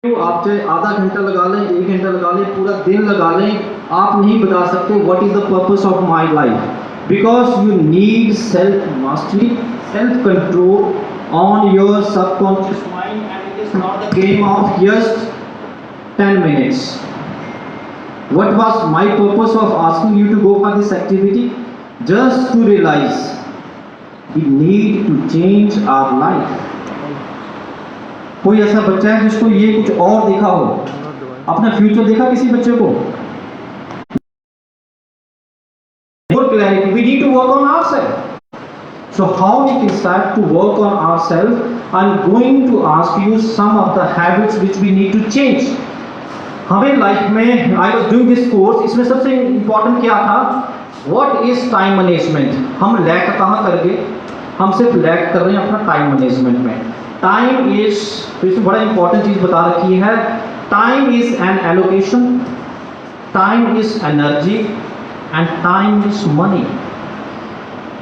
आप चाहे आधा घंटा लगा लें, 1 घंटा लगा लें, पूरा दिन लगा लें, आप नहीं बता सकते what is the purpose of my life, because you need self mastery, self control on your subconscious mind, and it is not the game of just 10 minutes. What was my purpose of asking you to go for this activity? Just to realize we need to change our life. कोई ऐसा बच्चा है जिसको ये कुछ और देखा हो, अपना फ्यूचर देखा किसी बच्चे को? More clarity. We need to work on ourselves. So how we can start to work on ourselves? I'm going to ask you some of the habits which we need to change. हमें life में, I was doing this course, इसमें सबसे important क्या था? What is time management? हम lack कहाँ कर गए? हम सिर्फ लैक कर रहे हैं अपना टाइम मैनेजमेंट में. टाइम इज, तो इसमें बड़ा इंपॉर्टेंट चीज बता रखी है. Time is an allocation, time is energy, and time is money.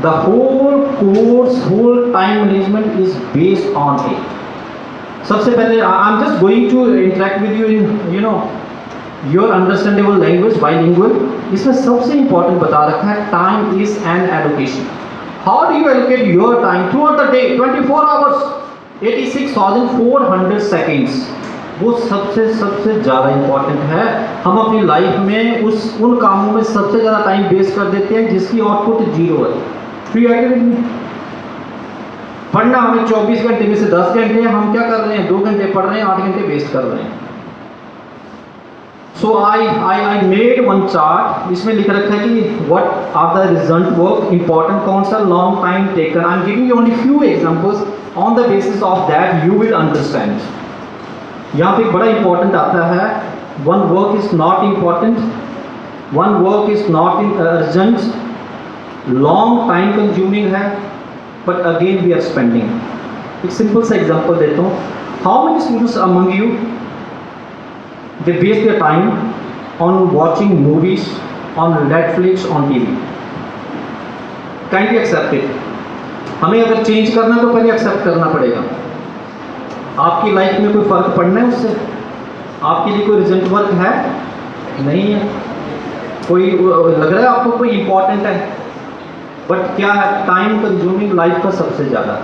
The whole course, whole time management is based on it. सबसे पहले I am just going to interact with you in your understandable language, bilingual. इसमें सबसे important बता रखा है time is an allocation. How do you allocate your time through out the day? 24 hours, 86,400 seconds, वो सबसे ज़्यादा इम्पॉर्टेंट है. हम अपनी लाइफ में उन कामों में सबसे ज़्यादा टाइम वेस्ट कर देते हैं जिसकी आउटपुट जीरो है. Free idea. पढ़ना हमें 24 घंटे में से 10 घंटे, हम क्या कर रहे हैं? 2 घंटे पढ़ रहे हैं, 8 घंटे वेस्ट कर रहे हैं. So I made one chart. इसमें लिख रखा है कि what are the result work, important कौन सा, long time taken. I am giving you only few examples. On the basis of that you will understand. यहाँ पे बड़ा important आता है, one work is not important, one work is not urgent, long time consuming है, but again we are spending. एक simple सा example देता हूँ. How many students among you they waste their time on watching movies on Netflix, on TV? Kindly accept it. हमें अगर change करना तो पहले एक्सेप्ट करना पड़ेगा. आपकी लाइफ में कोई फ़र्क पड़ना है उससे? आपके लिए कोई रिजल्ट वर्क है? नहीं है. कोई लग रहा है आपको कोई इम्पोर्टेंट है, बट क्या है? टाइम कंज्यूमिंग लाइफ का सबसे ज़्यादा.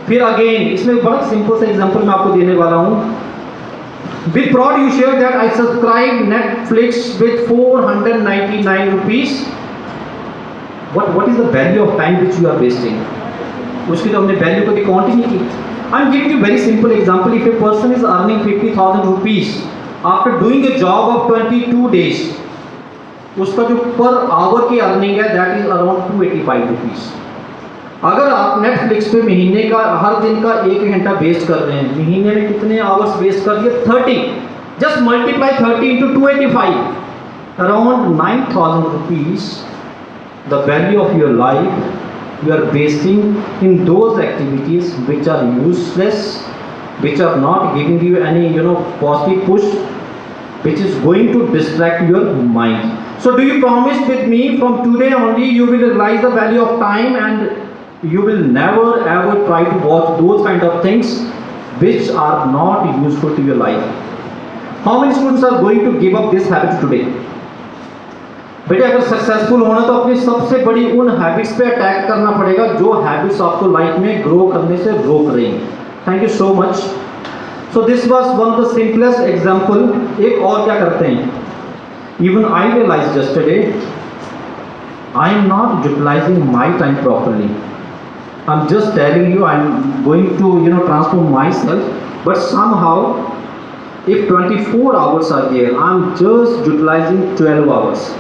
फिर अगेन इसमें बड़ा सिंपल सा एग्जांपल मैं आपको देने वाला हूँ. With proud you share that I subscribe Netflix with 499 rupees. what is the value of time which you are wasting? उसकी तो हमने वैल्यू कभी काउंट ही नहीं की. आई am giving you very simple example. If a person is earning 50,000 rupees after doing a job of 22 days, उसका जो per hour की earning है दैट इज अराउंड 285 रुपीज. अगर आप नेटफ्लिक्स पे महीने का हर दिन का 1 घंटा वेस्ट कर रहे हैं, महीने में कितने आवर्स वेस्ट कर दिए? 30. Just multiply 30 into 285, around 9,000 rupees. The value of your life you are wasting in those activities which are useless, which are not giving you any positive push, which is going to distract your mind. So do you promise with me from today only you will realize the value of time and you will never ever try to watch those kind of things which are not useful to your life? How many students are going to give up this habit today? बेटे अगर successful होना तो अपनी सबसे बड़ी उन habits पे attack करना पड़ेगा जो हैबिट्स आपको लाइफ में ग्रो करने से रोक रही हैं. Thank you so much. So this was one of the simplest example. एक और क्या करते हैं, even I realize yesterday I am not utilizing my time properly. I am just telling you, I am going to transform myself, but somehow if 24 hours are there, I am just utilizing 12 hours.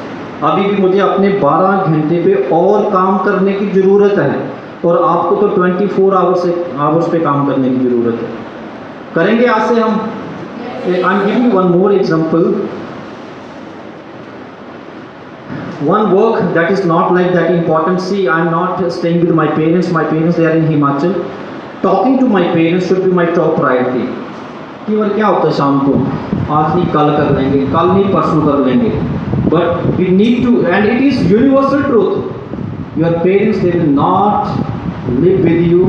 अभी भी मुझे अपने 12 घंटे पे और काम करने की ज़रूरत है, और आपको तो 24 आवर्स पे काम करने की ज़रूरत है. करेंगे आज से हम. I am giving one more example. One work that is not like that important. See, I am not staying with my parents. My parents they are in Himachal. Talking to my parents should be my top priority. केवल क्या होता है शाम को, आज नहीं कल कर लेंगे, कल नहीं परसों कर लेंगे. But we need to, and it is universal truth, your parents, they will not live with you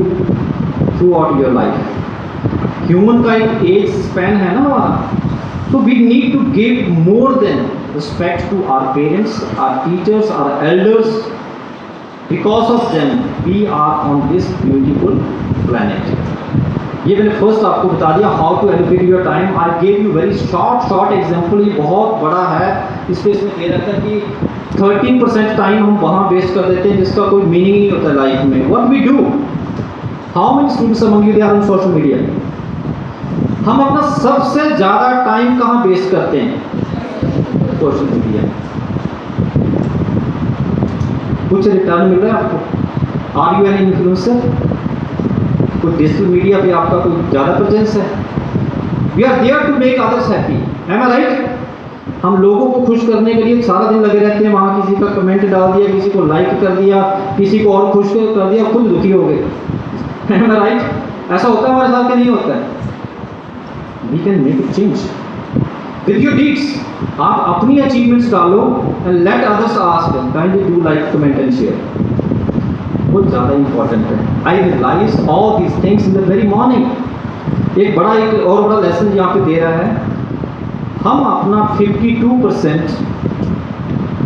throughout your life. Human का एक एज स्पैन है ना हमारा, तो we need to give more than respect to our parents, our teachers, our elders. Because of them we are on this beautiful planet. ये मैंने first आपको बता दिया how to allocate your time. I gave you very short example. ये बहुत बड़ा है. इस पर इसमें कह रखा है कि 13% टाइम हम वहाँ वेस्ट कर देते हैं जिसका कोई मीनिंग नहीं होता लाइफ में. What we do, how many students among you they are on social media. हम अपना सबसे ज़्यादा टाइम कहाँ वेस्ट करते हैं? Social media. कुछ रिटर्न मिल रहा है आपको? Are you an influencer? कोई डिजिटल मीडिया पे आपका कोई ज़्यादा प्रेजेंस है? We are there to make others happy. Am I right? हम लोगों को खुश करने के लिए सारा दिन लगे रहते हैं. वहाँ किसी का कमेंट डाल दिया, किसी को लाइक कर दिया, किसी को और खुश कर दिया, खुद दुखी हो गए. Am I right? ऐसा होता है हमारे साथ कि नहीं होता है? We can make it change with your deeds. आप अपनी अचीवमेंट्स डालो and let others ask kindly do like, comment and share. बहुत ज़्यादा इंपॉर्टेंट है. I realise all these things in the very morning. एक और बड़ा लेसन यहाँ पे दे रहा है. हम अपना 52%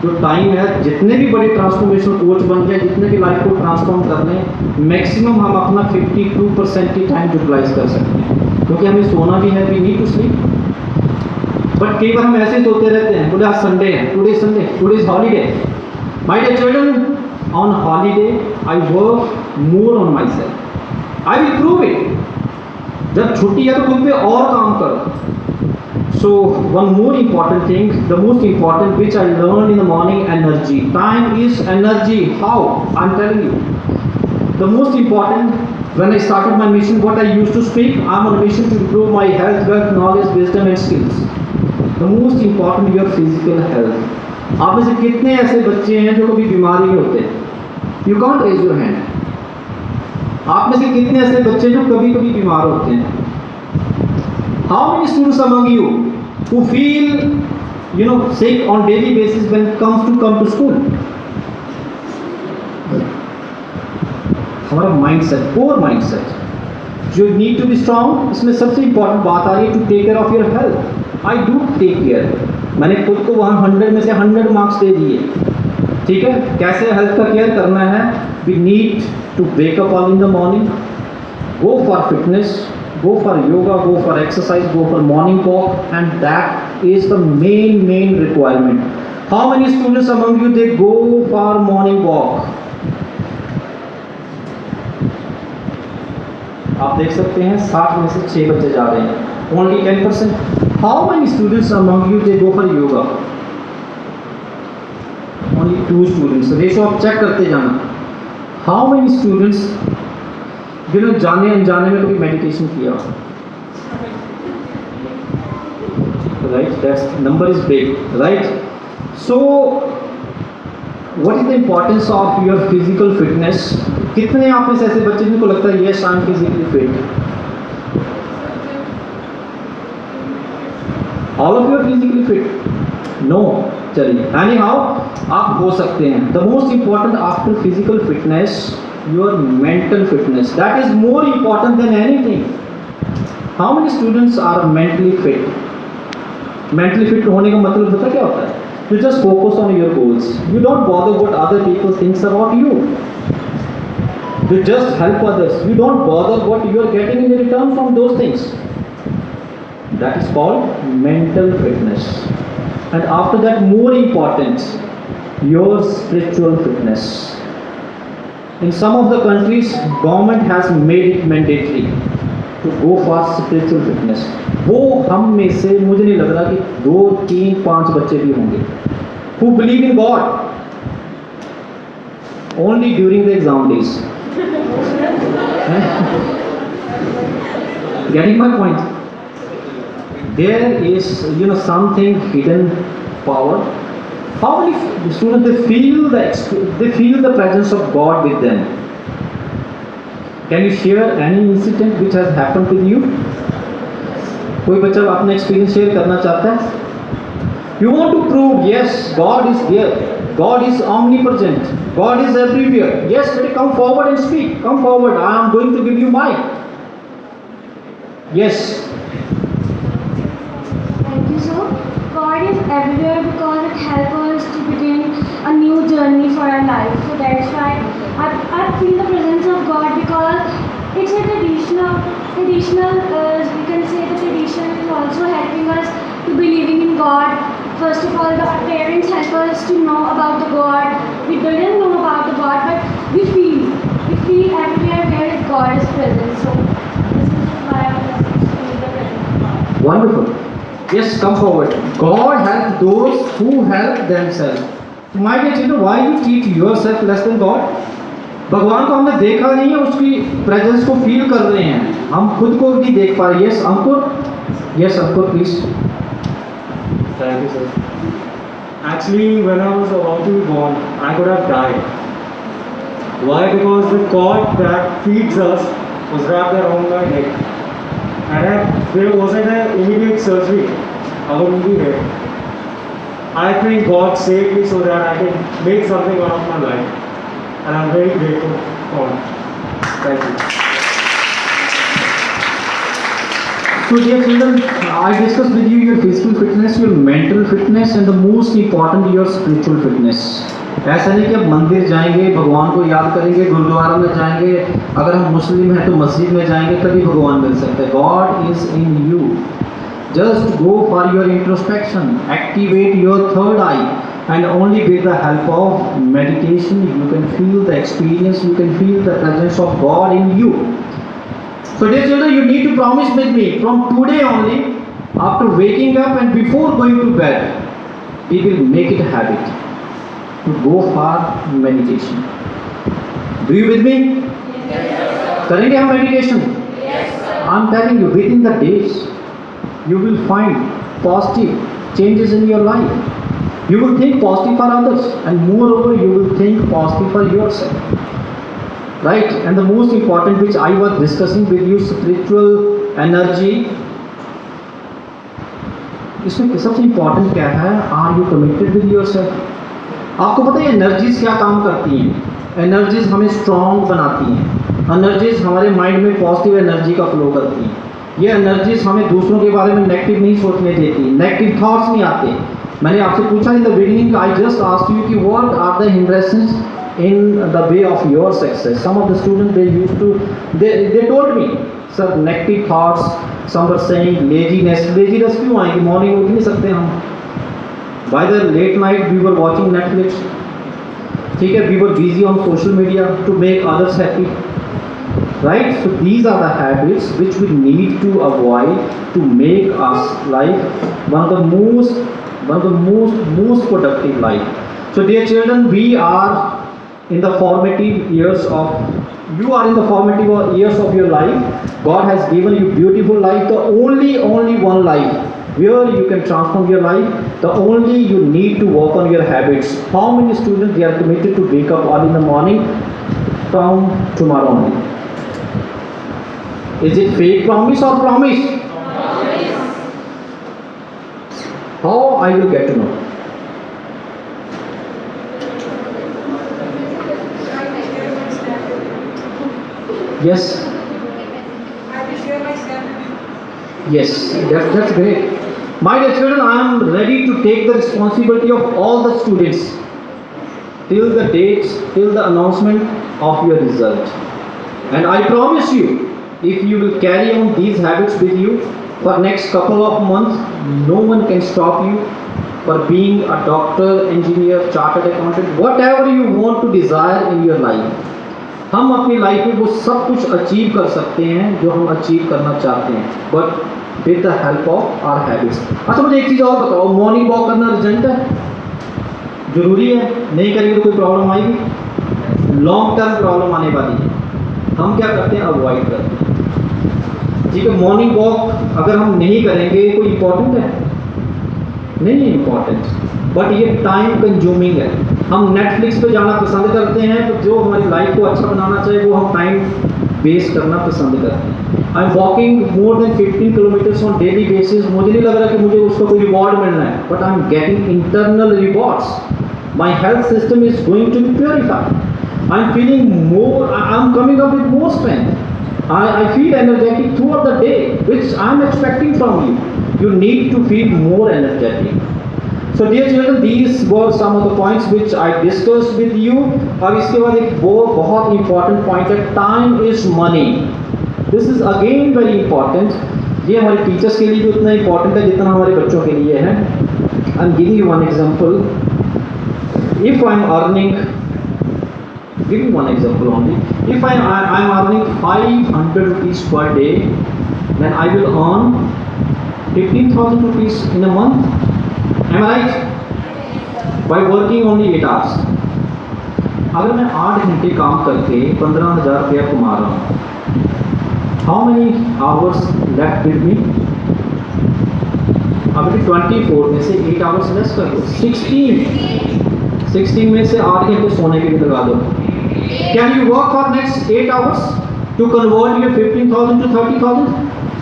जो टाइम है, जितने भी बड़े ट्रांसफॉर्मेशन कोच बन गए, जितने भी लाइफ को ट्रांसफॉर्म करने, मैक्सिमम हम अपना 52% की टाइम यूटिलाइज कर सकते हैं. क्योंकि हमें सोना भी है, we need to sleep. But कई बार हम ऐसे सोते रहते हैं, बोले आज संडे है, today Sunday, today is holiday. My dear children, on holiday I work more on myself. I will prove it. जब छुट्टी है तो खुद पे और काम करो. So one more important thing, the most important which I learned in the morning, energy. Time is energy. How? I'm telling you. The most important, when I started my mission, what I used to speak, I'm on a mission to improve my health, wealth, knowledge, wisdom and skills. The most important, your physical health. आप में से कितने ऐसे बच्चे हैं जो कभी बीमार नहीं होते? You can't raise your hand. आप में से कितने ऐसे बच्चे जो कभी कभी बीमार होते हैं? How many students among you who feel sick on daily basis when come to school? हमारा mindset, poor mindset. You need to be strong. इसमें सबसे इंपॉर्टेंट बात आ रही है to take care of your health. I do take care. मैंने खुद को वहाँ 100 में से 100 मार्क्स दे दिए. ठीक है, कैसे हेल्थ का केयर करना है? We need to wake up early in the morning, go for fitness, go for yoga, go for exercise, go for morning walk, and that is the main requirement. How many students among you they go for morning walk? आप देख सकते हैं 60 में से 6 बच्चे जा रहे हैं. Only 10%. How many students among you they go for yoga? Only 2 students. Ratio आप चेक करते जाना. How many students जिन्होंने जाने अनजाने में कभी मेडिटेशन किया? Right, that number is big, right? So what is the importance of your physical fitness? कितने आप में से ऐसे बच्चे जिनको लगता है yes I am physically fit? All of you are physically fit? No. चलिए, anyhow आप हो सकते हैं. The most important after physical fitness, your mental fitness. That is more important than anything. How many students are mentally fit? Mentally fit होने का मतलब पता क्या होता है? You just focus on your goals. You don't bother what other people thinks about you. You just help others. You don't bother what you are getting in return from those things. That is called mental fitness. And after that, more important, your spiritual fitness. In some of the countries, government has made it mandatory to go for spiritual fitness. वो हम में से मुझे नहीं लग रहा कि 2, 3, 5 बच्चे भी होंगे who believe in God only during the exam days. Getting my point? There is something hidden power. How many students they feel the presence of God with them? Can you share any incident which has happened with you? कोई बच्चा अपना experience share करना चाहता है? You want to prove yes, God is here, God is omnipresent, God is everywhere. Yes, come forward and speak. Come forward. I am going to give you mic. Yes. Thank you, sir. God is everywhere because it helps us to begin a new journey for our life. So that's why I feel the presence of God because it's a we can say the tradition is also helping us to believing in God. First of all, the parents help us to know about the God. We didn't know about the God, but we feel everywhere where is God is present. So this is why I feel the presence of God. Wonderful. Yes, come forward. God help those who help themselves. My dear children, why you treat yourself less than God? भगवान को हमने देखा नहीं है, उसकी presence को feel कर रहे हैं, हम खुद को भी देख पा रहे हैं. Yes Ankur, yes Ankur please. Thank you, sir. Actually, when I was about to be born, I could have died. Why? Because the cord that feeds us was wrapped around my neck. And if there wasn't an immediate surgery, I wouldn't be here. I think God saved me so that I can make something out of my life. And I'm very grateful for it. Thank you. So dear children, I discussed with you your physical fitness, your mental fitness and the most important your spiritual fitness. ऐसा नहीं कि अब मंदिर जाएंगे, भगवान को याद करेंगे, गुरुद्वारा में जाएंगे, अगर हम मुस्लिम हैं तो मस्जिद में जाएंगे तभी भगवान मिल सकते हैं. God is in you. Just go for your introspection, activate your third eye, and only with the help of meditation you can feel the experience, you can feel the presence of God in you. So dear children, you need to promise with me from today only, after waking up and before going to bed, we will make it a habit to go for meditation. Do you with me? Yes. करेंगे हम meditation? Yes, sir. I'm telling you, within the days, you will find positive changes in your life. You will think positive for others, and moreover, you will think positive for yourself. Right? And the most important, which I was discussing with you, spiritual energy. इसमें सबसे important क्या है? Are you committed with yourself? आपको पता है energies क्या काम करती हैं? एनर्जीज हमें स्ट्रॉन्ग बनाती हैं. एनर्जीज हमारे माइंड में पॉजिटिव एनर्जी का फ्लो करती हैं. ये एनर्जीज हमें दूसरों के बारे में नेगेटिव नहीं सोचने देती, नेगेटिव थॉट्स नहीं आते. मैंने आपसे पूछा in the beginning, I just asked you कि what are the hindrances in the way of your success. Some of the students they used to they told me, sir, negative thoughts. Some were saying laziness क्यों आएगी, morning उठ नहीं सकते हम, by the late night we were watching Netflix, ठीक है, we were busy on social media to make others happy, right? So these are the habits which we need to avoid to make us life one of the most productive life. So dear children, we are in the formative years of you are in the formative years of your life. God has given you beautiful life, the only one life where you can transform your life. The only you need to work on your habits. How many students they are committed to wake up early in the morning from tomorrow only? Is it fake promise or promise? How I will get to know? Yes. Yes, that's great. My dear children, I am ready to take the responsibility of all the students till the dates, till the announcement of your result. And I promise you, if you will carry on these habits with you for next couple of months, no one can stop you for being a doctor, engineer, chartered accountant, whatever you want to desire in your life. हम अपनी life में वो सब कुछ achieve कर सकते हैं जो हम अचीव करना चाहते हैं, but with the help of our habits. अच्छा मुझे एक चीज़ और बताओ, मॉर्निंग वॉक करना रिजेंट है, जरूरी है? नहीं करेंगे तो कोई प्रॉब्लम आएगी, लॉन्ग टर्म प्रॉब्लम आने वाली है. हम क्या करते हैं? अवॉइड करते हैं. ठीक है, मॉर्निंग वॉक अगर हम नहीं करेंगे कोई इम्पोर्टेंट है? नहीं है इम्पोर्टेंट, बट ये टाइम कंज्यूमिंग है. हम नेटफ्लिक्स पे जाना पसंद करते हैं, तो जो हमारी लाइफ को अच्छा बनाना चाहिए वो हम टाइम वेस्ट करना पसंद करते हैं. I am walking more than 15 kilometres on daily basis. मुझे नहीं लग रहा कि मुझे उसका कोई रिवॉर्ड मिलना है, but I am getting internal rewards. My health system is going to be purified. I am feeling more, I am coming up with more strength. I feel energetic throughout the day, which I am expecting from you. You need to feel more energetic. So dear children, these were some of the points which I discussed with you. अब इसके बाद एक बहुत important point है, time is money. This is again very important. ये हमारे teachers के लिए भी उतना important है जितना हमारे बच्चों के लिए है. I'm giving you one example. If I'm earning, give me one example only. If I'm earning 500 rupees per day, then I will earn 15,000 rupees in a month. Am I right? By working only 8 hours. अगर मैं 8 घंटे काम करके 15,000 रुपया कमा रहा हूँ, how many hours left with me? अभी 24 में से 8 hours लेस कर दो, 16 में से 8 घंटे सोने के लिए लगा दो. Can you work for next 8 hours to convert your 15,000 to 30,000?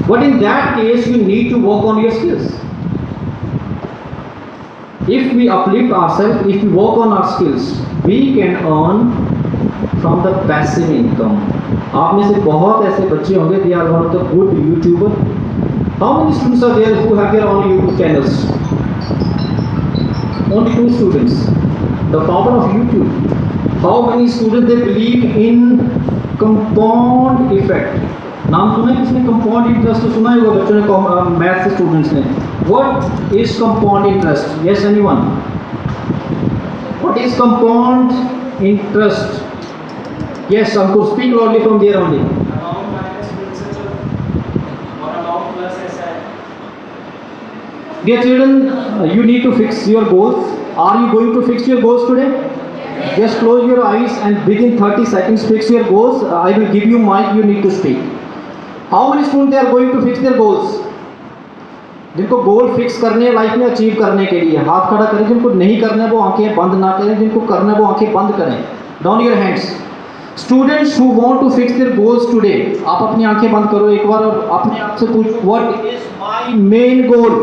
But in that case, you need to work on your skills. If we uplift ourselves, if we work on our skills, we can earn from the passive income. आप में से बहुत ऐसे बच्चे होंगे, they are one of the good YouTuber. How many students are there who have their own YouTube channels? Only 2 students. The power of YouTube. How many students they believe in compound effect? नाम सुना है किसने? Compound interest तो सुना ही होगा बच्चों ने, math से स्टूडेंट्स ने. What is compound interest? Yes anyone? What is compound interest? Yes Ankur, speak loudly from there only. Amount minus principal और amount plus SI. Dear children, you need to fix your goals. Are you going to fix your goals today? Just close your eyes and within 30 seconds fix your goals. I will give you mic, you need to speak. How many students they are going to fix their goals? जिनको गोल fix करने life में achieve करने के लिए हाथ खड़ा करें. जिनको नहीं करना है वो आंखें बंद ना करें, जिनको करना है वो आंखें बंद करें. Down your hands. Students who want to fix their goals today, आप अपनी आंखें बंद करो एक बार और अपने आप से पूछ, what is my main goal?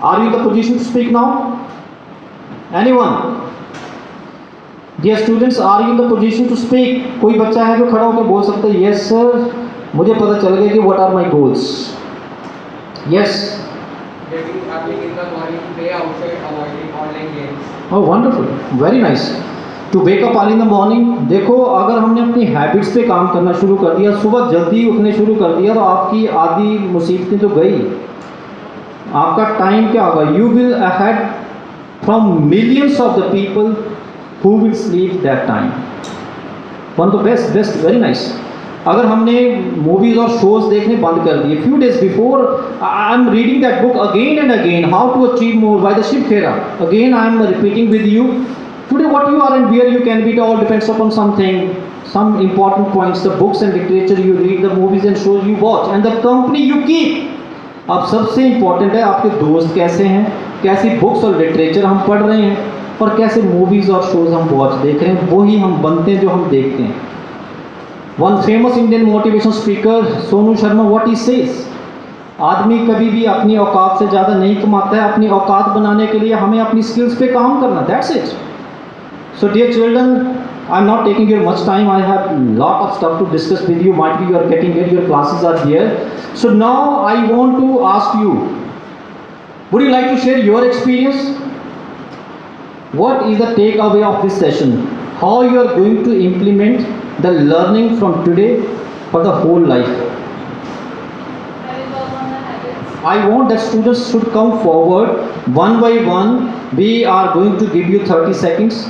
Are you in the position to speak now? Anyone? Dear students, are you in the position to speak? कोई बच्चा है जो खड़ा होकर बोल सकता है, yes sir, मुझे पता चल गया कि what are my goals? Yes. Getting up in the morning, play outside, avoiding online games. Oh wonderful, very nice. To wake up early in the morning. देखो अगर हमने अपनी हैबिट्स पे काम करना शुरू कर दिया, सुबह जल्दी उठने शुरू कर दिया, तो आपकी आधी मुसीबतें तो गई. आपका टाइम क्या होगा? You will ahead from millions of the people who will sleep that time. One of the best, very nice. अगर हमने मूवीज और शोज देखने बंद कर दिए, few days before I am reading that book again and again, How to Achieve More by the Shiv Khera. Again I am repeating with you. Today what you are and where you can be, it all depends upon something, some important points, the books and literature you read, the movies and shows you watch, and the company you keep. अब सबसे important है आपके दोस्त कैसे हैं, कैसी books और literature हम पढ़ रहे हैं, और कैसे मूवीज और शोज हम वॉच देख रहे हैं. वही हम बनते हैं जो हम देखते हैं. One famous Indian motivation speaker Sonu Sharma, what he says, आदमी कभी भी अपनी औकात से ज़्यादा नहीं कमाता है. अपनी औकात बनाने के लिए हमें अपनी स्किल्स पे काम करना. That's it. So dear children, I am not taking your much time. I have lot of stuff to discuss with you. Might be you are getting it, your classes are here. So now I want to ask you, would you like to share your experience? What is the takeaway of this session? How you are going to implement the learning from today for the whole life? I will work on the habits. I want that students should come forward one by one. We are going to give you 30 seconds.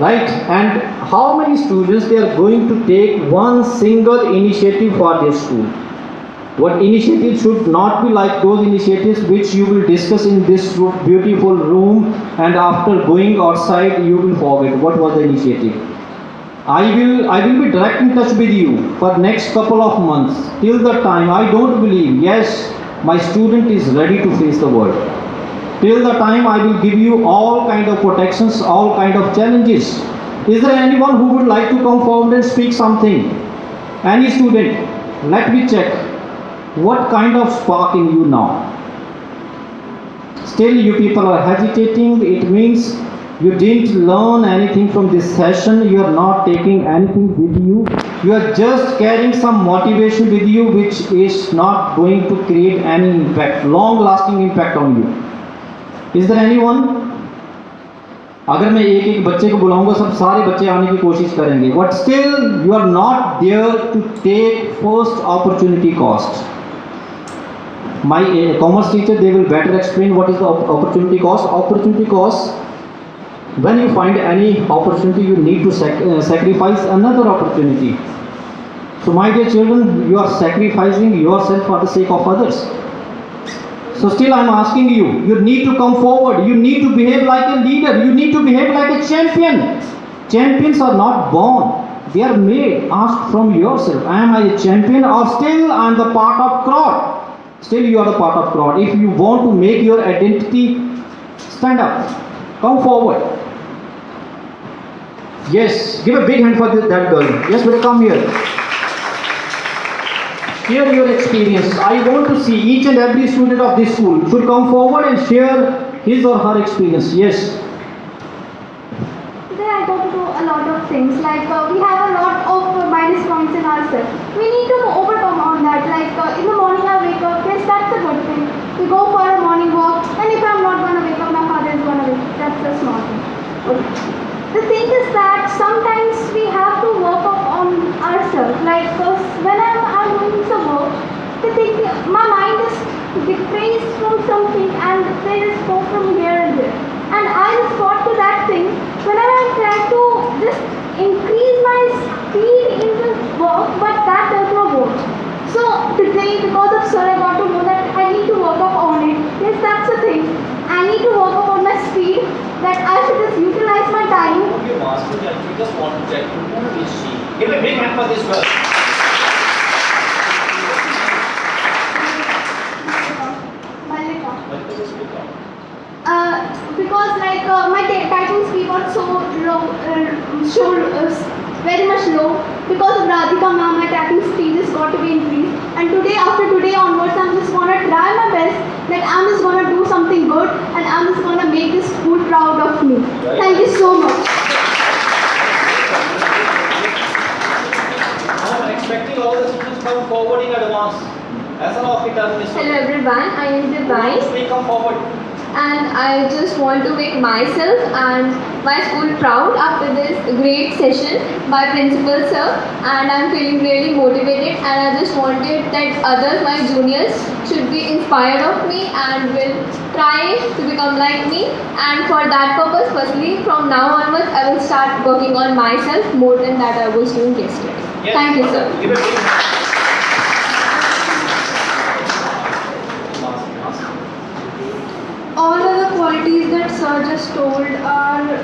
Right? And how many students they are going to take one single initiative for their school? What initiative should not be like those initiatives which you will discuss in this beautiful room, and after going outside you will forget what was the initiative. I will be direct in touch with you for next couple of months. Till the time I don't believe, yes, my student is ready to face the world. Till the time I will give you all kind of protections, all kind of challenges. Is there anyone who would like to come forward and speak something? Any student? Let me check. What kind of spark in you now? Still you people are hesitating. It means You didn't learn anything from this session. You are not taking anything with you. You are just carrying some motivation with you, which is not going to create any impact, long-lasting impact on you. Is there anyone? अगर मैं एक एक बच्चे को बुलाऊंगा, सब सारे बच्चे आने की कोशिश करेंगे. But still, you are not there to take first opportunity cost. My commerce teacher, they will better explain what is the opportunity cost. Opportunity cost, when you find any opportunity, you need to sacrifice another opportunity. So my dear children, you are sacrificing yourself for the sake of others. So still I am asking you, you need to come forward. You need to behave like a leader. You need to behave like a champion. Champions are not born. They are made. Ask from yourself, am I a champion or still I am the part of crowd? Still you are the part of crowd. If you want to make your identity, stand up. Come forward. Yes, give a big hand for that girl. Yes, better come here. Share your experience. I want to see each and every student of this school should come forward and share his or her experience. Yes. Today I got to do a lot of things. Like we have a lot of minus points in ourselves. We need to overcome on that. Like in the morning I wake up. Yes, that's a good thing. We go for a morning walk. And if I'm not gonna wake up, my father is gonna wake up. That's a small thing. Okay. The thing is that sometimes we have to work up on ourselves. Like when I'm doing some work, the thing, my mind is depressed from something and there is hope from here and there. And I just got to that thing whenever I'm trying to just increase my speed in the work, but that does not work. So today, because of sir, I got to know that I need to work up on it. Yes, that's the thing. I need to work up on my speed, that I should just utilize my time. Okay, master, we just want to check who is she. Give a big hand for this girl. Because like my typing speed got so low, very much low. Because of Radhika ma'am, my typing speed has got to be increased. And today, after today onwards, I'm just gonna try my best. That I'm just gonna do something good, and I'm just gonna make this school proud of me. Thank you so much. I'm expecting all the students to come forward in advance. ऐसा ना आपकी term miss हो. Hello everyone, I am Divine Please come forward. and I just want to make myself and my school proud after this great session by Principal Sir, and I am feeling really motivated, and I just wanted that others, my juniors, should be inspired of me and will try to become like me, and for that purpose, firstly from now onwards I will start working on myself more than that I was doing yesterday. Yes. Thank you sir. Give a big hand. All of the qualities that sir just told are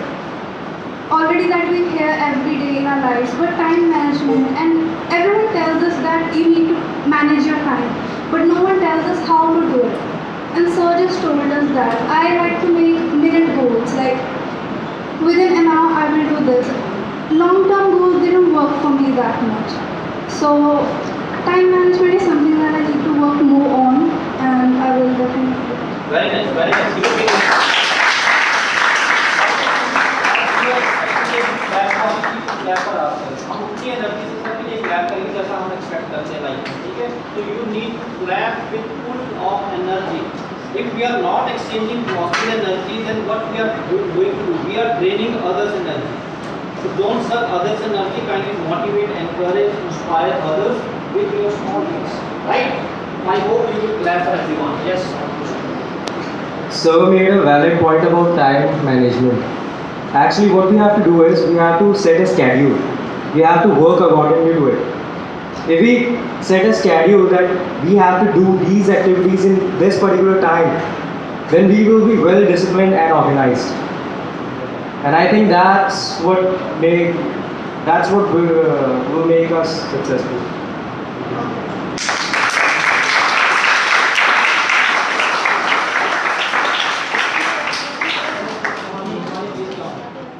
already that we hear every day in our lives, but time management, and everyone tells us that you need to manage your time, but no one tells us how to do it. And sir just told us that I like to make minute goals, like within an hour I will do this. Long-term goals didn't work for me that much. So time management is something that I need to work more on, and I will definitely do. Very nice, very nice. Give a big hand. Clap for ourselves. हम उतनी energy से सब ये clap करेंगे जैसा हम expect करते हैं लाइफ में, ठीक है? तो you need to clap with full of energy. If we are not exchanging positive energy, then what we are going to do? We are draining others' energy. So don't suck others' energy. Kindly motivate, encourage, inspire others with your small things. Right? I hope you will clap for everyone. Yes. Sir made a valid point about time management. Actually, what we have to do is we have to set a schedule. We have to work accordingly to it. If we set a schedule that we have to do these activities in this particular time, then we will be well disciplined and organized. And I think that's what will make us successful.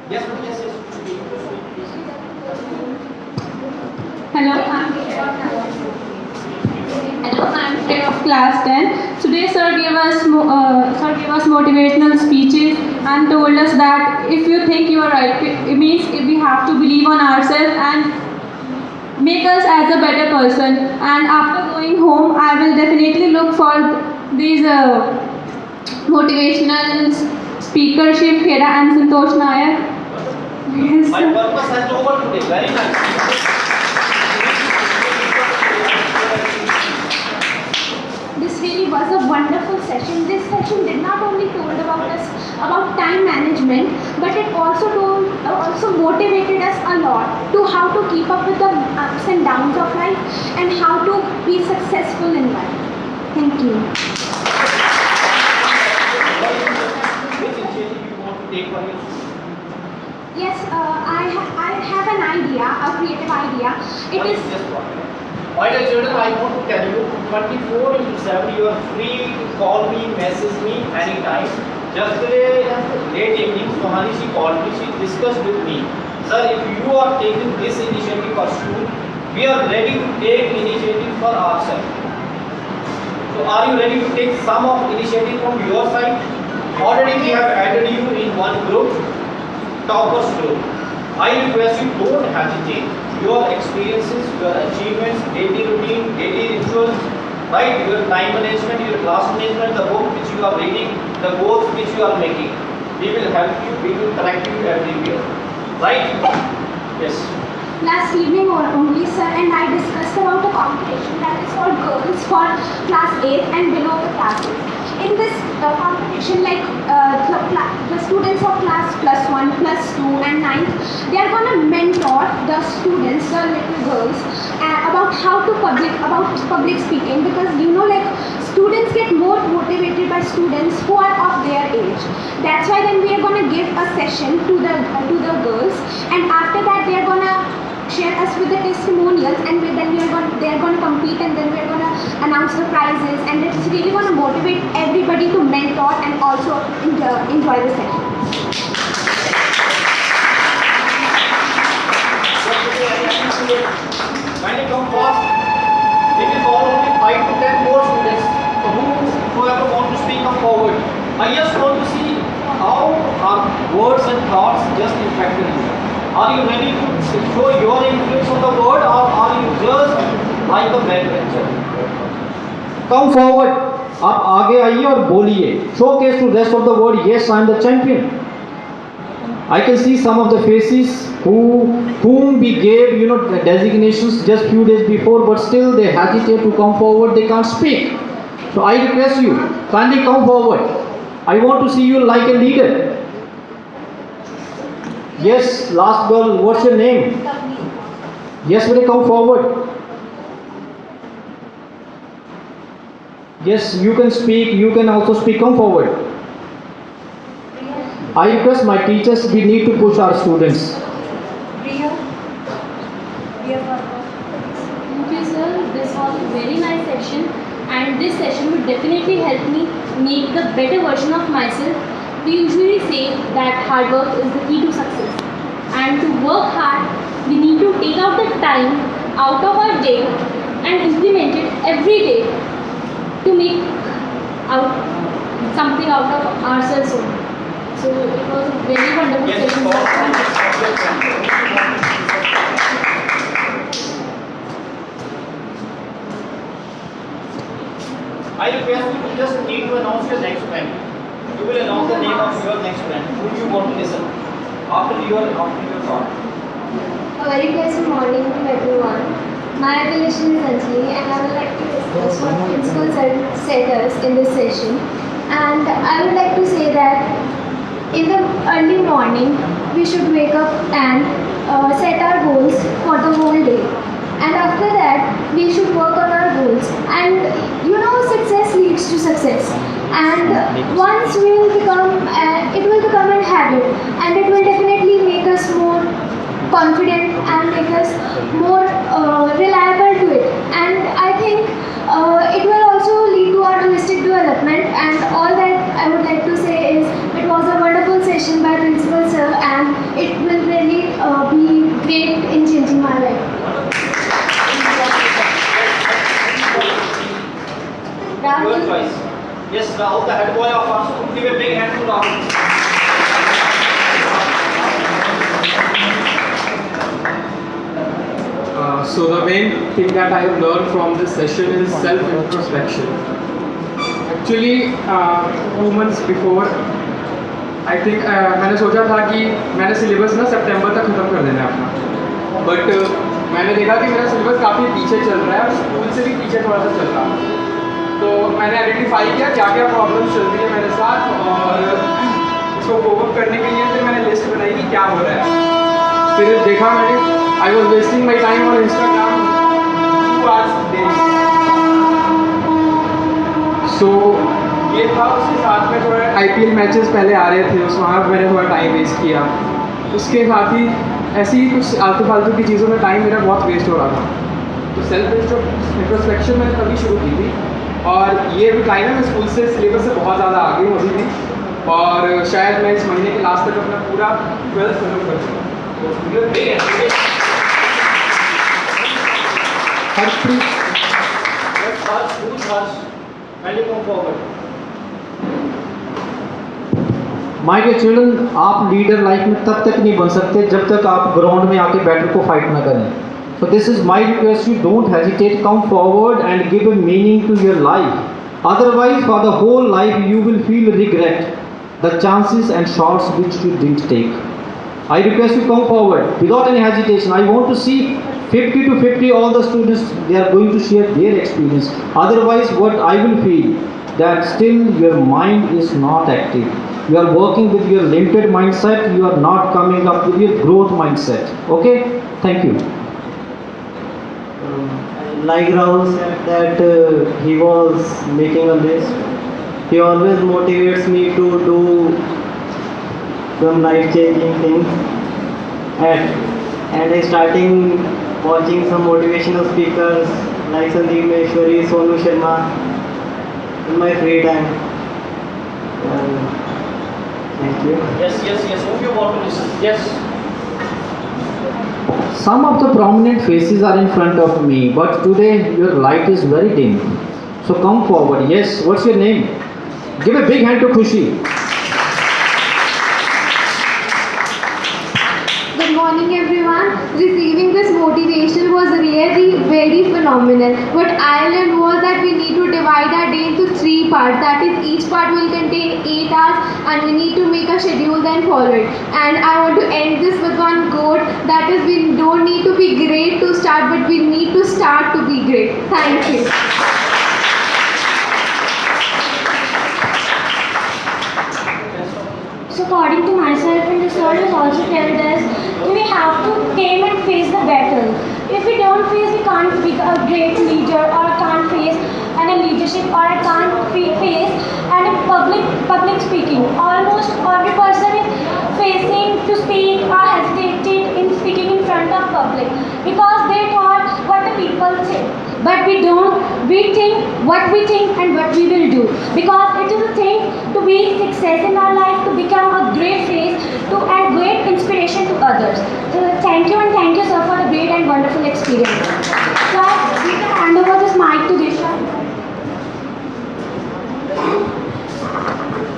Yes, yes, yes. Hello, I am head of class. class 10. Today sir gave us motivational speeches and told us that if you think you are right, it means we have to believe on ourselves and make us as a better person. And after going home, I will definitely look for these motivational speakership Kheda and Santosh Nayak. Yes, My sir. purpose has over today. Very nice. This really was a wonderful session. This session did not only told about us about time management, but it also motivated us a lot to how to keep up with the ups and downs of life and how to be successful in life. Thank you. Which initiative you want to take for your students? Yes, I have an idea, a creative idea. It What is is just one? My dear children, I want to tell you, 24 into 7, you are free to call me, message me anytime. Yesterday, late evening, Sohani, she called me, she discussed with me. Sir, if you are taking this initiative for school, we are ready to take initiative for ourselves. So are you ready to take some of initiative from your side? Already we have added you in one group, toppers group. I request you, don't hesitate. Your experiences, your achievements, daily routine, daily rituals, right? Your time management, your class management, the book which you are reading, the goals which you are making. We will help you, we will correct you everywhere. Right? Yes. last evening only, sir, and I discussed about a competition that is for girls for class 8 and below the classes. In this competition, like the students of class +1, +2 and 9th, they are going to mentor the students, the little girls, about how to public speaking, because like students get more motivated by students who are of their age. That's why then we are going to give a session to the girls, and after that they are going to share us with the testimonials, and then they are going to compete, and then we are going to announce the prizes, and it's really going to motivate everybody to mentor and also enjoy the session. When you come fast, it is all only 5 to 10 more students. So whoever want to speak, come forward. I just want to see how our words and thoughts just impacted you. Are you ready to show your influence on the world, or are you just like a backbencher? Come forward. आप आगे आइए और बोलिए. Showcase to rest of the world. Yes, I am the champion. I can see some of the faces whom we gave the designations just few days before, but still they hesitate to come forward. They can't speak. So I request you, kindly come forward. I want to see you like a leader. Yes, last girl, what's your name? Yes, will you come forward? Yes, you can speak. You can also speak. Come forward. I request my teachers, we need to push our students. Thank you, sir. This was a very nice session, and this session would definitely help me make the better version of myself. We usually say that hard work is the key to success, and to work hard, we need to take out the time out of our day and implement it every day to make something out of ourselves only. So it was a very wonderful Yes, session. I request you to just need to announce your next friend. You will announce the name of your next friend, whom you want to listen after your thought. A very pleasant morning to everyone. My appellation is Anjali, and I would like to discuss what principal said us in this session. And I would like to say that in the early morning, we should wake up and set our goals for the whole day. And after that, we should work on our goals. And success leads to success. And once we will become, it will become a habit, and it will definitely make us more confident and make us more reliable to it. And I think it will also lead to our holistic development. And all that I would like to say is it was a wonderful session by Principal Sir, and it will really be great in changing my life. Your choice. Yes, Rahul, the head boy of our school. Give a big hand to Rahul. So the main thing that I have learned from this session is self-introspection. Actually, 2 months before, I think मैंने सोचा था कि मैंने syllabus ना सितंबर तक ख़त्म कर देना है अपना, बट मैंने देखा कि मेरा सिलेबस काफ़ी पीछे चल रहा है और स्कूल से भी पीछे थोड़ा सा चल रहा है. तो मैंने आइडेंटिफाई किया क्या क्या प्रॉब्लम चल रही है मेरे साथ और इसको कोप अप करने के लिए फिर मैंने लिस्ट बनाई कि क्या हो रहा है. फिर देखा मैंने I was wasting my time on Instagram 2 hours daily. So ये था. उसके साथ में थोड़ा IPL मैचेस पहले आ रहे थे, उस वहाँ पर मैंने थोड़ा टाइम वेस्ट किया. उसके साथ ही ऐसी ही कुछ आलतू फालतू की चीज़ों में टाइम मेरा बहुत वेस्ट हो रहा था. तो सेल्फ इंट्रोस्पेक्शन मैंने तभी शुरू की थी और ये भी टाइम है मैं स्कूल से सिलेबस से बहुत ज़्यादा आगे हूँ अभी भी और शायद मैं इस महीने के लास्ट तक अपना पूरा 12th खत्म कर चुका. Harshpreet, let's Harsh, who's Harsh? Kindly come forward. My dear children, आप लीडर लाइफ में तब तक नहीं बन सकते जब तक आप ग्राउंड में आके बैटल को फाइट ना करें. So this is my request, you don't hesitate, come forward and give a meaning to your life. Otherwise, for the whole life, you will feel regret the chances and shots which you didn't take. I request you come forward without any hesitation. I want to see 50 to 50 all the students, they are going to share their experience. Otherwise, what I will feel that still your mind is not active. You are working with your limited mindset. You are not coming up with your growth mindset. Okay? Thank you. Like Rahul said that he was making a list. He always motivates me to do some life-changing things. And I starting watching some motivational speakers like Sandeep Maheshwari, Sonu Sharma in my free time. Thank you. Yes. Who you want to listen? Yes. Some of the prominent faces are in front of me, but today your light is very dim. So come forward. Yes. What's your name? Give a big hand to Khushi. Good morning everyone. Receiving this motivation was really very phenomenal. What I learned was that we need to divide our day into 3 parts. That is, each part will contain 8 hours and we need to make a schedule then follow it. And I want to end this with one quote, that is, we don't need to be great to start, but we need to start to be great. Thank you. So according to myself, and the sir has also told us, we have to came and face the battle. If we don't face, we can't be a great leader, or can't face and a leadership, or I can't face and a public speaking. Almost every person is facing to speak or hesitating in speaking in front of public because they thought what the people say. But we don't. We think what we think and what we will do, because it is a thing to be success in our life, to become a great face, to and great inspiration to others. So thank you, and thank you sir for the great and wonderful experience. So we can hand over this mic to Disha.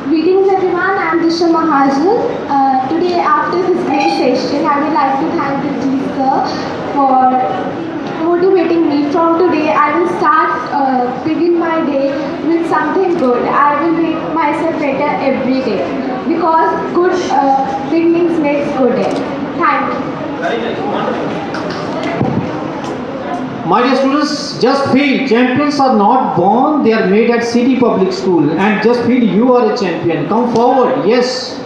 Greetings everyone, I am Disha Mahajan. Today after this great session, I would like to thank the G sir for motivating me. From today, I will start begin my day with something good. I will make myself better every day, because good beginnings makes good day. Thank you. Very nice. Wonderful. My dear students, just feel champions are not born, they are made at City Public School, and just feel you are a champion. Come forward. Yes.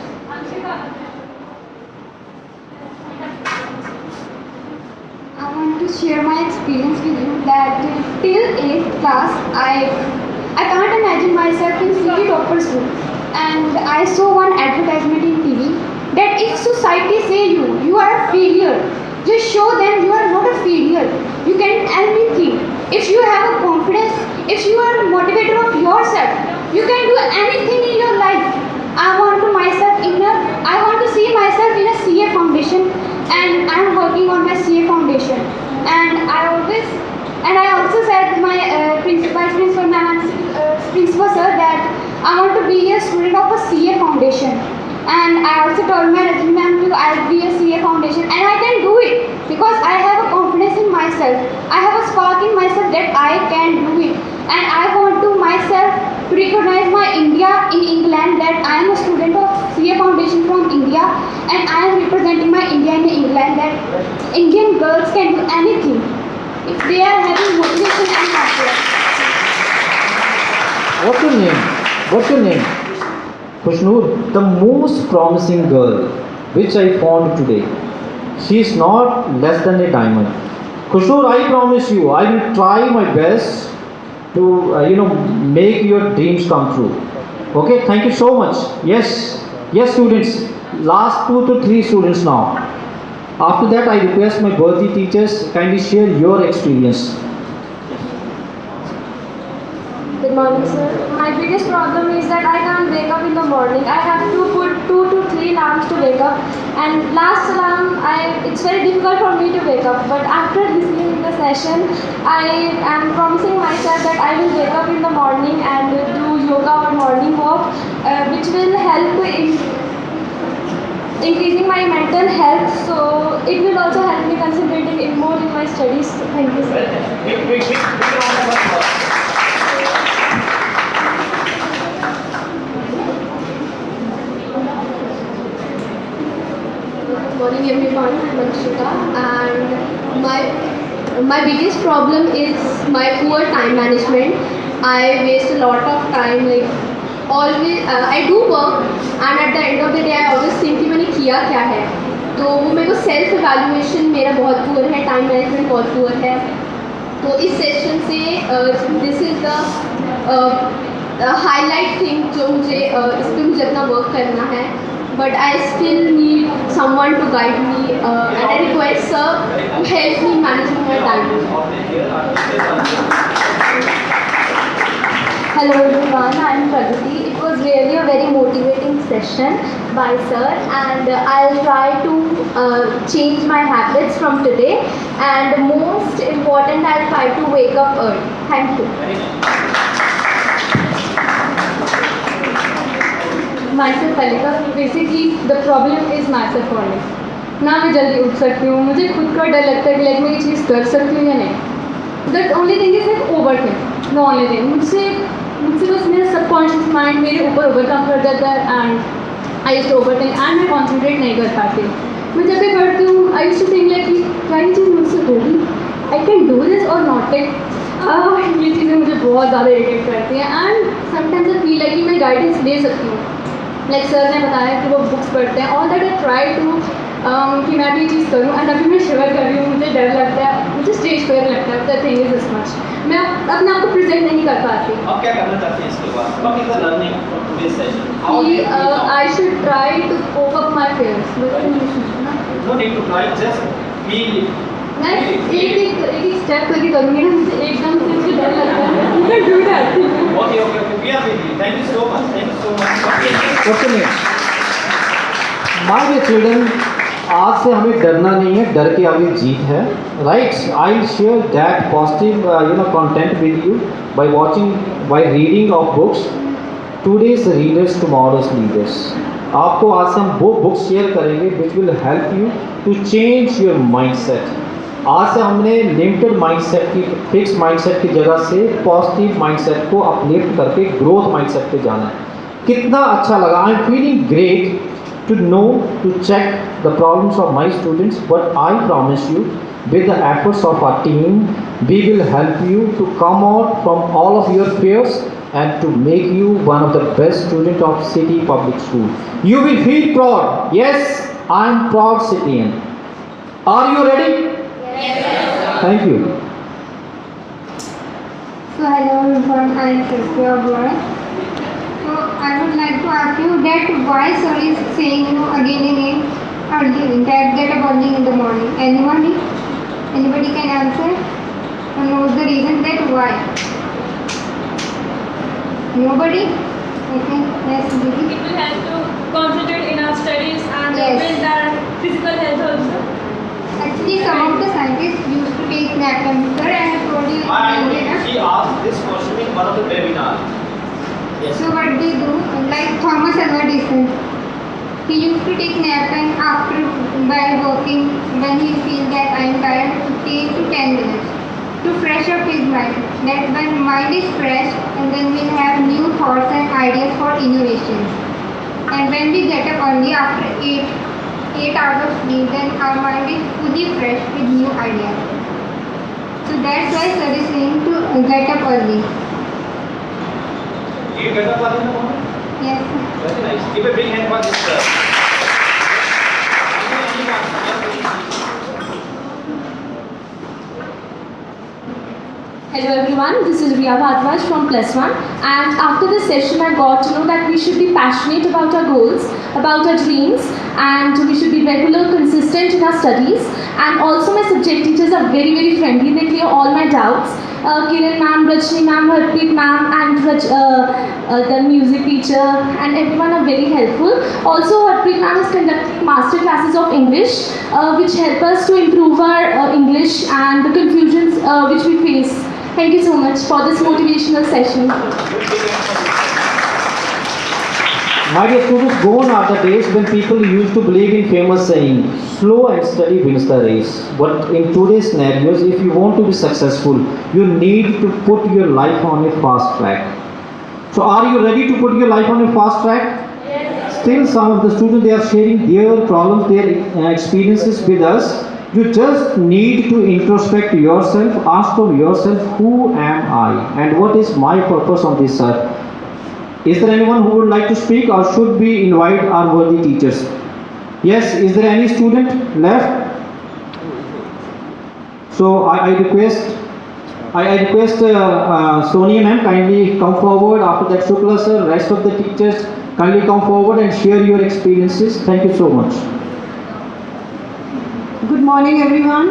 I want to share my experience with you that till 8th class, I can't imagine myself in City Topper School. And I saw one advertisement in TV that if society say you are a failure, just show them you are not a failure. You can anything. If you have a confidence, if you are a motivator of yourself, you can do anything in your life. I want to see myself in a CA foundation, and I am working on my CA foundation. And I also said my vice principal ma'am principal sir that I want to be a student of a CA foundation. And I also told my resume to I'll be a CA foundation, and I can do it because I have a confidence in myself. I have a spark in myself that I can do it, and I want to myself to recognize my India in England, that I am a student of CA foundation from India, and I am representing my India in England, that Indian girls can do anything if they are having motivation and confidence. What's your name? What's your name? Khushnur, the most promising girl which I found today. She is not less than a diamond. Khushnur, I promise you, I will try my best to make your dreams come true. Okay, thank you so much. Yes, yes, students. Last 2 to 3 students now. After that, I request my birthday teachers kindly share your experience. Good morning, sir. My biggest problem is that I can't wake up in the morning. I have to put 2 to 3 alarms to wake up. And last alarm, it's very difficult for me to wake up. But after listening to the session, I am promising myself that I will wake up in the morning and do yoga or morning walk, which will help in increasing my mental health. So it will also help me concentrating more in my studies. Thank you, sir. Good morning everyone, I'm Anshika, and my biggest problem is my poor time management. I waste a lot of time, like always I do work and at the end of the day I always think कि मैंने किया क्या है, तो वो मेरे को self evaluation मेरा बहुत पुअर है, टाइम मैनेजमेंट बहुत पुअर है. तो इस सेशन से this is the highlight thing जो मुझे इस पर मुझे अपना वर्क करना है. But I still need someone to guide me, and I request sir to help me managing my time. Hello everyone, I am Pragati. It was really a very motivating session by sir, and I'll try to change my habits from today, and most important, I'll try to wake up early. Thank you. Myself Palika, basically the problem is myself only. ना मैं जल्दी उठ सकती हूँ, मुझे खुद का डर लगता है कि लाइक मैं ये चीज़ कर सकती हूँ या नहीं. That only thing is like over thing, no only thing. मुझसे बस मेरा सबकॉन्शियस माइंड मेरे ऊपर ओवरकम कर जाता है, and I used to overthink and मैं कॉन्सेंट्रेट नहीं कर पाती. मैं जब भी पढ़ती हूँ I used to think like कि क्या ये चीज़ मुझसे होगी, आई कैन डू दिस और नॉट. लाइक ये चीज़ें मुझे बहुत ज़्यादा इरिटेट करती हैं, and sometimes I feel like कि मैं गाइडेंस दे सकती हूँ. लाइक सर ने बताया कि वो बुक्स पढ़ते हैं, all that I try to कि मैं भी ये चीज़ करूँ, एंड अभी मैं शिवर कर रही हूँ, मुझे डर लगता है, मुझे स्टेज पर लगता है. The thing is this much, मैं अपने आप को प्रेजेंट नहीं कर पाती. अब क्या करना चाहते हैं इसके बाद? What is the learning from today's session? कि I should try to cope up my fears. No need to try, just feel it. मैं एक स्टेप करके करूँगी ना, मुझे एकदम से मुझे डर लगता है. You can do that. Okay. We are with you. Thank you so much. What's your name? My dear children, आज से हमें डरना नहीं है, डर के आगे जीत है. Right? I'll share that positive content with you by reading of books. Today's readers, tomorrow's leaders. आपको आज से हम वो बुक्स शेयर करेंगे which will help you to change your mindset. आज से हमने लिमिटेड माइंडसेट की, फिक्स माइंडसेट की जगह से पॉजिटिव माइंडसेट को अपलिफ्ट करके ग्रोथ माइंडसेट पे जाना है. कितना अच्छा लगा. I am feeling great to know to check the problems of my students, but I promise you with the efforts of our team we will help you to come out from all of your fears and to make you one of the best student of City Public School. You will feel proud. Yes, I am proud Cityan. Are you ready? Thank you. So hello everyone, I am Krishna Boy. So I would like to ask you that why sir is saying again and again early, that get up early in the morning. Anybody can answer or knows the reason that why? Nobody? Okay, yes, Vicky. It will help to concentrate in our studies and Yes. build our physical health also. Actually, some of the scientists used to take nap, sir. I have told you earlier. She asked this question in one of the webinars. Muhammad Salwa Desan. He used to take nap and after while working when he feels that I am tired 15 to 10 minutes to fresh up his mind. That when mind is fresh and then we'll have new thoughts and ideas for innovations. And when we get up early after 8 hours of sleep, then our mind is fully fresh with new ideas. So that's why sir is saying to get up early. Do you get up early in the morning? Yes. Very nice. Give a big hand for this, sir. Hello everyone, this is Riya Bhardwaj from Plus One, and after this session I got to know that we should be passionate about our goals, about our dreams, and we should be regular, consistent in our studies, and also my subject teachers are very friendly, they clear all my doubts. Kiran ma'am, Rajni ma'am, Harpreet ma'am, and the music teacher, and everyone are very helpful. Also, Harpreet ma'am is conducting master classes of English, which help us to improve our English and the confusions which we face. Thank you so much for this motivational session. My dear students, gone are the days when people used to believe in famous saying, slow and steady wins the race. But in today's scenarios, if you want to be successful, you need to put your life on a fast track. So are you ready to put your life on a fast track? Yes. Still some of the students, they are sharing their problems, their experiences with us. You just need to introspect yourself, ask from yourself, who am I and what is my purpose on this earth? Is there anyone who would like to speak, or should we invite our worthy teachers? Yes, is there any student left? So I request Sonia ma'am, kindly come forward. After that, Shukla sir, rest of the teachers, kindly come forward and share your experiences. Thank you so much. Good morning everyone.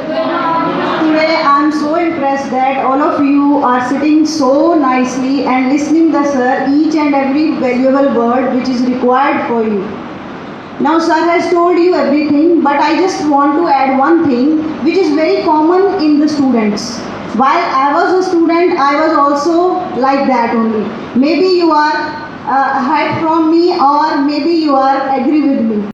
Today I am so impressed that all of you are sitting so nicely and listening the sir each and every valuable word which is required for you. Now sir has told you everything, but I just want to add one thing which is very common in the students. While I was a student, I was also like that only. Maybe you are ahead from me, or maybe you are agree with me.